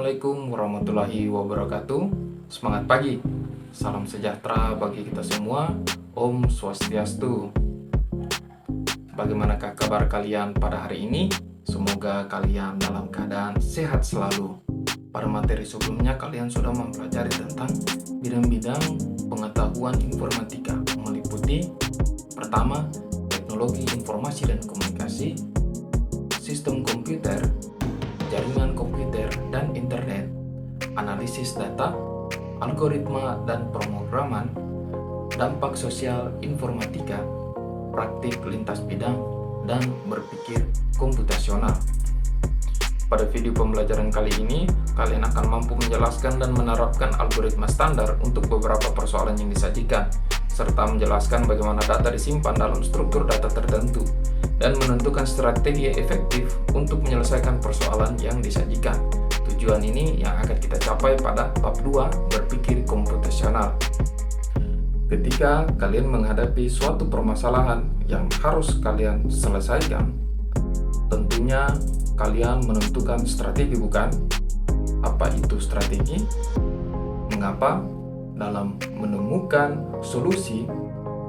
Assalamualaikum warahmatullahi wabarakatuh. Semangat pagi, salam sejahtera bagi kita semua. Om Swastiastu. Bagaimanakah kabar kalian pada hari ini? Semoga kalian dalam keadaan sehat selalu. Pada materi sebelumnya kalian sudah mempelajari tentang bidang-bidang pengetahuan informatika, meliputi pertama, teknologi informasi dan komunikasi, sistem komputer, jaringan komputer dan internet, analisis data, algoritma dan pemrograman, dampak sosial informatika, praktik lintas bidang, dan berpikir komputasional. Pada video pembelajaran kali ini, kalian akan mampu menjelaskan dan menerapkan algoritma standar untuk beberapa persoalan yang disajikan, serta menjelaskan bagaimana data disimpan dalam struktur data tertentu, dan menentukan strategi yang efektif untuk menyelesaikan persoalan yang disajikan. Tujuan ini yang akan kita capai pada bab 2, berpikir komputasional. Ketika kalian menghadapi suatu permasalahan yang harus kalian selesaikan, tentunya kalian menentukan strategi, bukan? Apa itu strategi? Mengapa? Dalam menemukan solusi,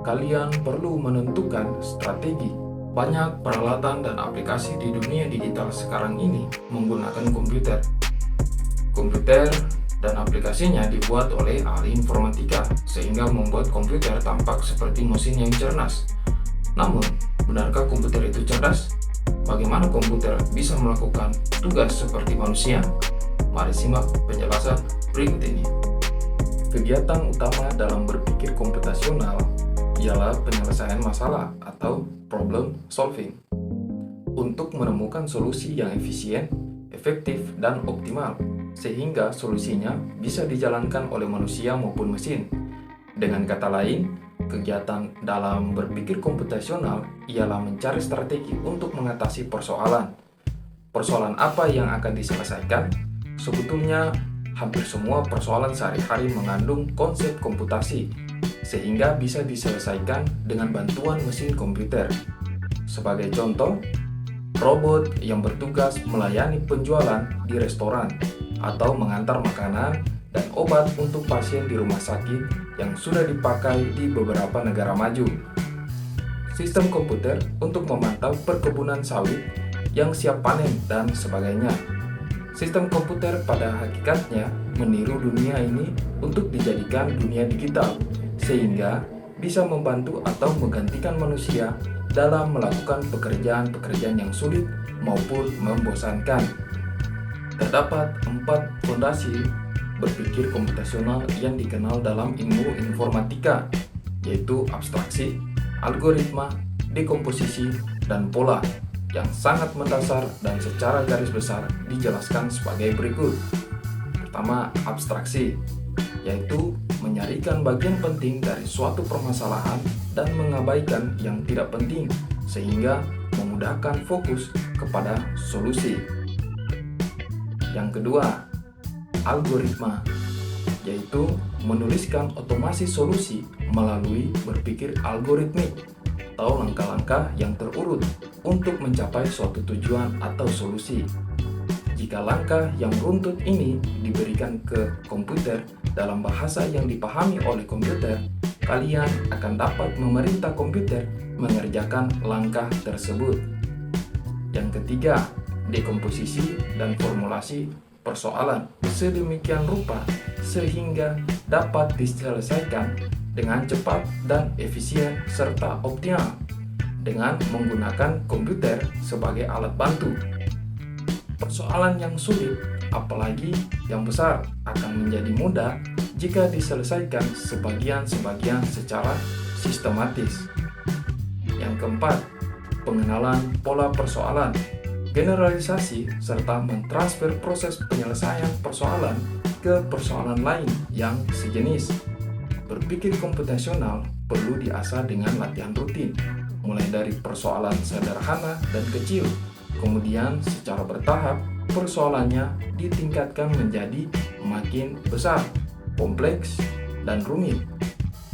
kalian perlu menentukan strategi. Banyak peralatan dan aplikasi di dunia digital sekarang ini menggunakan komputer. Komputer dan aplikasinya dibuat oleh ahli informatika, sehingga membuat komputer tampak seperti mesin yang cerdas. Namun, benarkah komputer itu cerdas? Bagaimana komputer bisa melakukan tugas seperti manusia? Mari simak penjelasan berikut ini. Kegiatan utama dalam berpikir komputasional ialah penyelesaian masalah atau problem solving untuk menemukan solusi yang efisien, efektif, dan optimal, sehingga solusinya bisa dijalankan oleh manusia maupun mesin. Dengan kata lain, kegiatan dalam berpikir komputasional ialah mencari strategi untuk mengatasi persoalan. Persoalan apa yang akan diselesaikan? Sebetulnya, hampir semua persoalan sehari-hari mengandung konsep komputasi, sehingga bisa diselesaikan dengan bantuan mesin komputer. Sebagai contoh, robot yang bertugas melayani penjualan di restoran atau mengantar makanan dan obat untuk pasien di rumah sakit yang sudah dipakai di beberapa negara maju. Sistem komputer untuk memantau perkebunan sawit yang siap panen dan sebagainya. Sistem komputer pada hakikatnya meniru dunia ini untuk dijadikan dunia digital, sehingga bisa membantu atau menggantikan manusia dalam melakukan pekerjaan-pekerjaan yang sulit maupun membosankan. Terdapat 4 fondasi berpikir komputasional yang dikenal dalam ilmu informatika, yaitu abstraksi, algoritma, dekomposisi, dan pola, yang sangat mendasar dan secara garis besar dijelaskan sebagai berikut. Pertama, abstraksi, yaitu menyarikan bagian penting dari suatu permasalahan dan mengabaikan yang tidak penting, sehingga memudahkan fokus kepada solusi. Yang kedua, algoritma, yaitu menuliskan otomasi solusi melalui berpikir algoritmik atau langkah-langkah yang terurut untuk mencapai suatu tujuan atau solusi. Jika langkah yang runtut ini diberikan ke komputer dalam bahasa yang dipahami oleh komputer, kalian akan dapat memerintah komputer mengerjakan langkah tersebut. Yang ketiga, dekomposisi dan formulasi persoalan sedemikian rupa sehingga dapat diselesaikan dengan cepat dan efisien serta optimal dengan menggunakan komputer sebagai alat bantu. Persoalan yang sulit, apalagi yang besar, akan menjadi mudah jika diselesaikan sebagian-sebagian secara sistematis. Yang keempat, pengenalan pola persoalan, generalisasi, serta mentransfer proses penyelesaian persoalan ke persoalan lain yang sejenis. Berpikir komputasional perlu diasah dengan latihan rutin, mulai dari persoalan sederhana dan kecil. Kemudian secara bertahap persoalannya ditingkatkan menjadi makin besar, kompleks, dan rumit.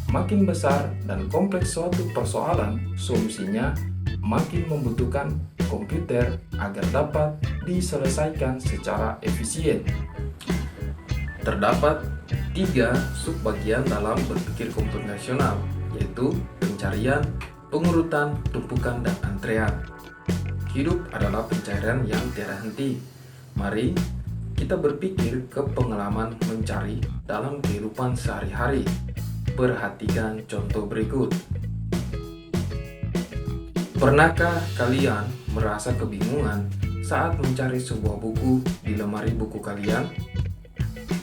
Makin besar dan kompleks suatu persoalan, solusinya makin membutuhkan komputer agar dapat diselesaikan secara efisien. Terdapat 3 subbagian dalam berpikir komputasional, yaitu pencarian, pengurutan, tumpukan, dan antrean. Hidup adalah pencarian yang tiada henti. Mari kita berpikir ke pengalaman mencari dalam kehidupan sehari-hari. Perhatikan contoh berikut. Pernahkah kalian merasa kebingungan saat mencari sebuah buku di lemari buku kalian?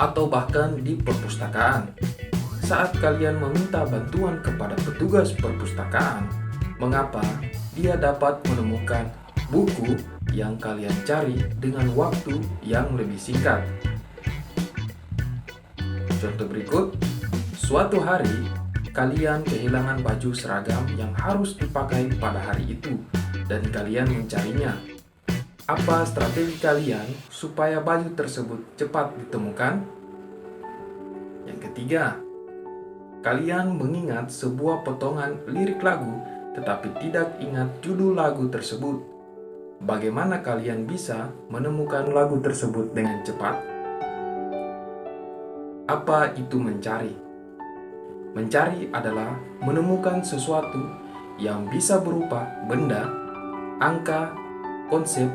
Atau bahkan di perpustakaan? Saat kalian meminta bantuan kepada petugas perpustakaan, mengapa dia dapat menemukan buku yang kalian cari dengan waktu yang lebih singkat? Contoh berikut, suatu hari kalian kehilangan baju seragam yang harus dipakai pada hari itu dan kalian mencarinya. Apa strategi kalian supaya baju tersebut cepat ditemukan? Yang ketiga, kalian mengingat sebuah potongan lirik lagu tetapi tidak ingat judul lagu tersebut. Bagaimana kalian bisa menemukan lagu tersebut dengan cepat? Apa itu mencari? Mencari adalah menemukan sesuatu yang bisa berupa benda, angka, konsep,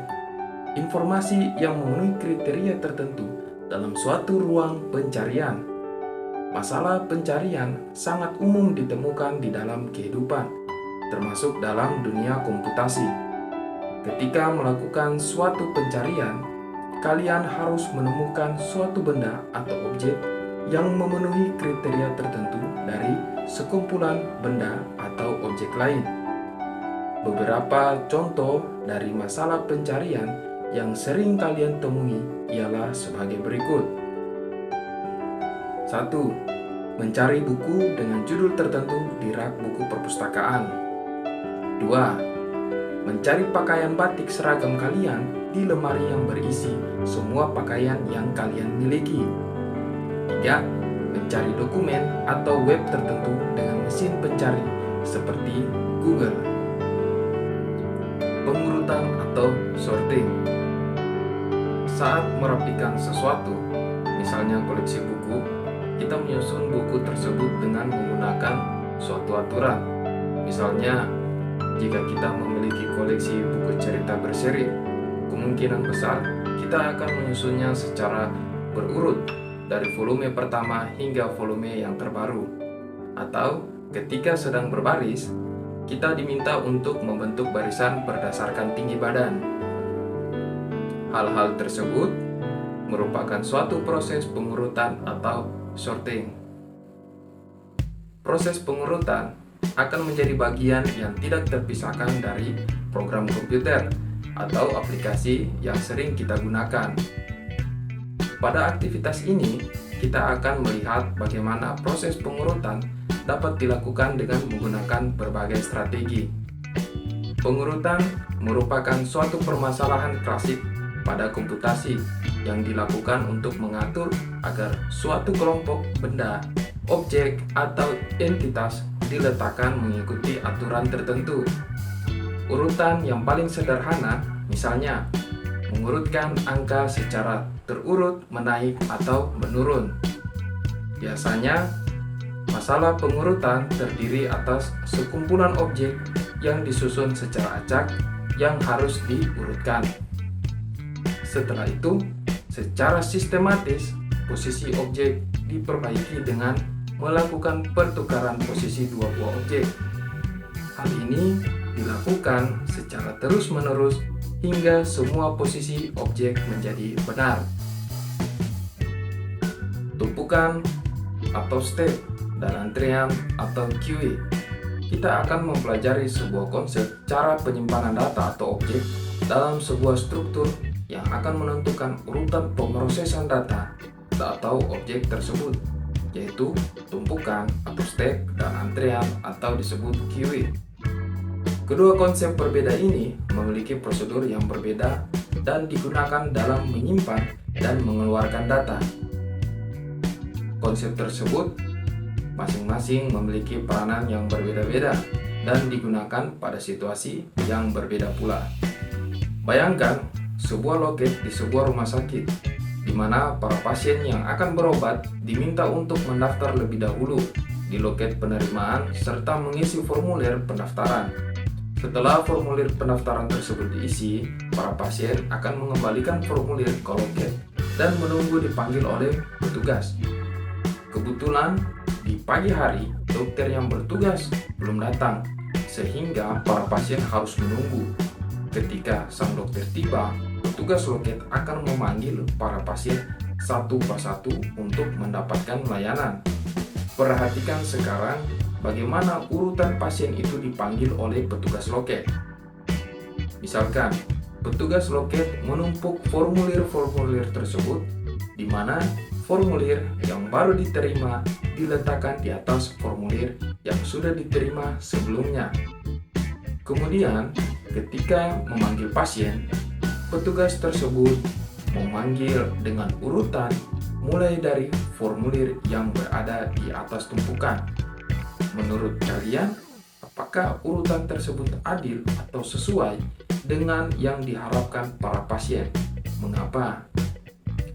informasi yang memenuhi kriteria tertentu dalam suatu ruang pencarian. Masalah pencarian sangat umum ditemukan di dalam kehidupan, termasuk dalam dunia komputasi. Ketika melakukan suatu pencarian, kalian harus menemukan suatu benda atau objek yang memenuhi kriteria tertentu dari sekumpulan benda atau objek lain. Beberapa contoh dari masalah pencarian yang sering kalian temui ialah sebagai berikut. 1. Mencari buku dengan judul tertentu di rak buku perpustakaan. 2. Mencari pakaian batik seragam kalian di lemari yang berisi semua pakaian yang kalian miliki. 3. Mencari dokumen atau web tertentu dengan mesin pencari seperti Google. Pengurutan atau sorting. Saat merapikan sesuatu, misalnya koleksi buku, kita menyusun buku tersebut dengan menggunakan suatu aturan. Misalnya, jika kita memiliki koleksi buku cerita berseri, kemungkinan besar kita akan menyusunnya secara berurut dari volume pertama hingga volume yang terbaru. Atau ketika sedang berbaris, kita diminta untuk membentuk barisan berdasarkan tinggi badan. Hal-hal tersebut merupakan suatu proses pengurutan atau sorting. Proses pengurutan akan menjadi bagian yang tidak terpisahkan dari program komputer atau aplikasi yang sering kita gunakan. Pada aktivitas ini, kita akan melihat bagaimana proses pengurutan dapat dilakukan dengan menggunakan berbagai strategi. Pengurutan merupakan suatu permasalahan klasik pada komputasi yang dilakukan untuk mengatur agar suatu kelompok benda, objek, atau entitas diletakkan mengikuti aturan tertentu. Urutan yang paling sederhana, misalnya, mengurutkan angka secara terurut menaik atau menurun. Biasanya, masalah pengurutan terdiri atas sekumpulan objek yang disusun secara acak yang harus diurutkan. Setelah itu, secara sistematis, posisi objek diperbaiki dengan melakukan pertukaran posisi dua buah objek. Hal ini dilakukan secara terus-menerus hingga semua posisi objek menjadi benar. Tumpukan atau step dan antrean atau queue. Kita akan mempelajari sebuah konsep cara penyimpanan data atau objek dalam sebuah struktur yang akan menentukan urutan pemrosesan data atau objek tersebut, yaitu tumpukan atau step dan antrean atau disebut queue. Kedua konsep berbeda ini memiliki prosedur yang berbeda dan digunakan dalam menyimpan dan mengeluarkan data. Konsep tersebut masing-masing memiliki peranan yang berbeda-beda dan digunakan pada situasi yang berbeda pula. Bayangkan sebuah loket di sebuah rumah sakit, di mana para pasien yang akan berobat diminta untuk mendaftar lebih dahulu di loket penerimaan serta mengisi formulir pendaftaran. Setelah formulir pendaftaran tersebut diisi, para pasien akan mengembalikan formulir ke loket dan menunggu dipanggil oleh petugas. Kebetulan di pagi hari dokter yang bertugas belum datang, sehingga para pasien harus menunggu. Ketika sang dokter tiba, petugas loket akan memanggil para pasien satu persatu untuk mendapatkan layanan. Perhatikan sekarang bagaimana urutan pasien itu dipanggil oleh petugas loket. Misalkan, petugas loket menumpuk formulir-formulir tersebut, di mana formulir yang baru diterima diletakkan di atas formulir yang sudah diterima sebelumnya. Kemudian, ketika memanggil pasien, petugas tersebut memanggil dengan urutan mulai dari formulir yang berada di atas tumpukan. Menurut kalian, apakah urutan tersebut adil atau sesuai dengan yang diharapkan para pasien? Mengapa?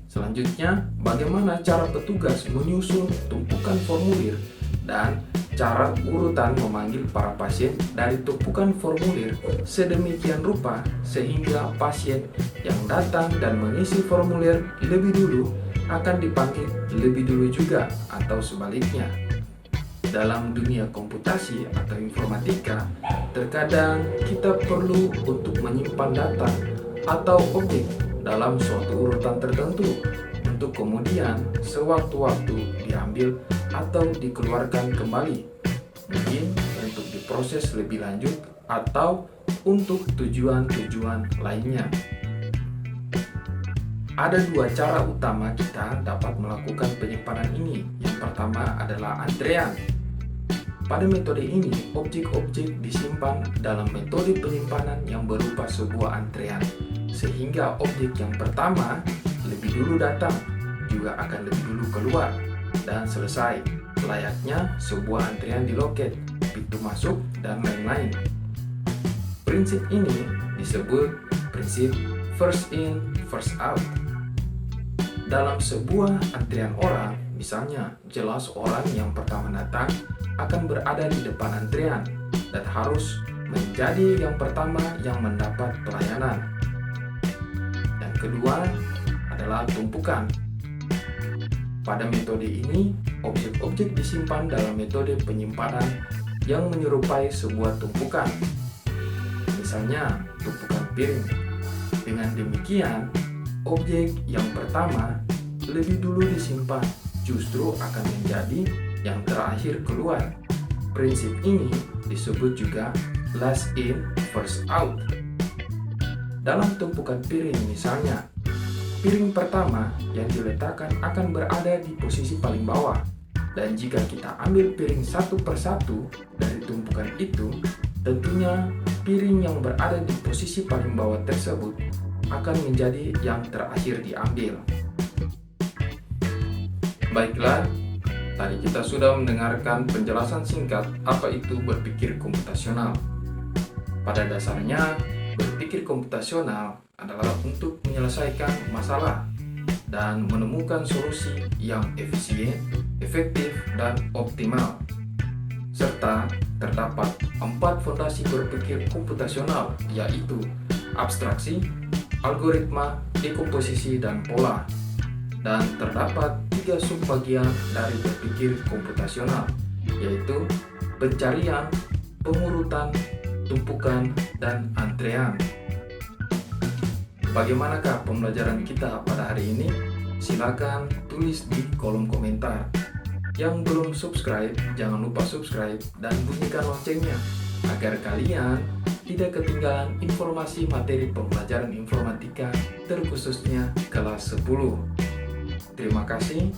Selanjutnya, bagaimana cara petugas menyusun tumpukan formulir dan cara urutan memanggil para pasien dari tumpukan formulir sedemikian rupa sehingga pasien yang datang dan mengisi formulir lebih dulu akan dipanggil lebih dulu juga atau sebaliknya. Dalam dunia komputasi atau informatika, terkadang kita perlu untuk menyimpan data atau objek dalam suatu urutan tertentu untuk kemudian sewaktu-waktu diambil atau dikeluarkan kembali, mungkin untuk diproses lebih lanjut atau untuk tujuan-tujuan lainnya. Ada dua cara utama kita dapat melakukan penyimpanan ini. Yang pertama adalah antrean. Pada metode ini, objek-objek disimpan dalam metode penyimpanan yang berupa sebuah antrean, sehingga objek yang pertama lebih dulu datang juga akan lebih dulu keluar dan selesai, layaknya sebuah antrean di loket, pintu masuk, dan lain-lain. Prinsip ini disebut prinsip first in, first out. Dalam sebuah antrian orang, misalnya jelas orang yang pertama datang akan berada di depan antrian dan harus menjadi yang pertama yang mendapat pelayanan. Yang kedua adalah tumpukan. Pada metode ini, objek-objek disimpan dalam metode penyimpanan yang menyerupai sebuah tumpukan. Misalnya, tumpukan piring. Dengan demikian, objek yang pertama lebih dulu disimpan justru akan menjadi yang terakhir keluar. Prinsip ini disebut juga last in, first out. Dalam tumpukan piring misalnya, piring pertama yang diletakkan akan berada di posisi paling bawah. Dan jika kita ambil piring satu persatu dari tumpukan itu, tentunya piring yang berada di posisi paling bawah tersebut akan menjadi yang terakhir diambil. Baiklah, tadi kita sudah mendengarkan penjelasan singkat apa itu berpikir komputasional. Pada dasarnya, berpikir komputasional adalah untuk menyelesaikan masalah dan menemukan solusi yang efisien, efektif, dan optimal. Serta terdapat 4 fondasi berpikir komputasional, yaitu abstraksi, algoritma, dekomposisi, dan pola. Dan terdapat 3 subbagian dari berpikir komputasional, yaitu pencarian, pengurutan, tumpukan, dan antrean. Bagaimanakah pembelajaran kita pada hari ini? Silakan tulis di kolom komentar. Yang belum subscribe, jangan lupa subscribe dan bunyikan loncengnya agar kalian tidak ketinggalan informasi materi pembelajaran informatika terkhususnya kelas 10. Terima kasih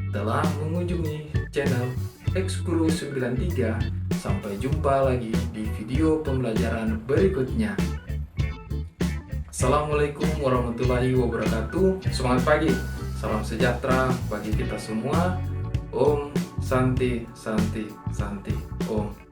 telah mengunjungi channel Xguru 93. Sampai jumpa lagi di video pembelajaran berikutnya. Assalamualaikum warahmatullahi wabarakatuh. Semangat pagi, salam sejahtera bagi kita semua. Om Santi Santi Santi Om.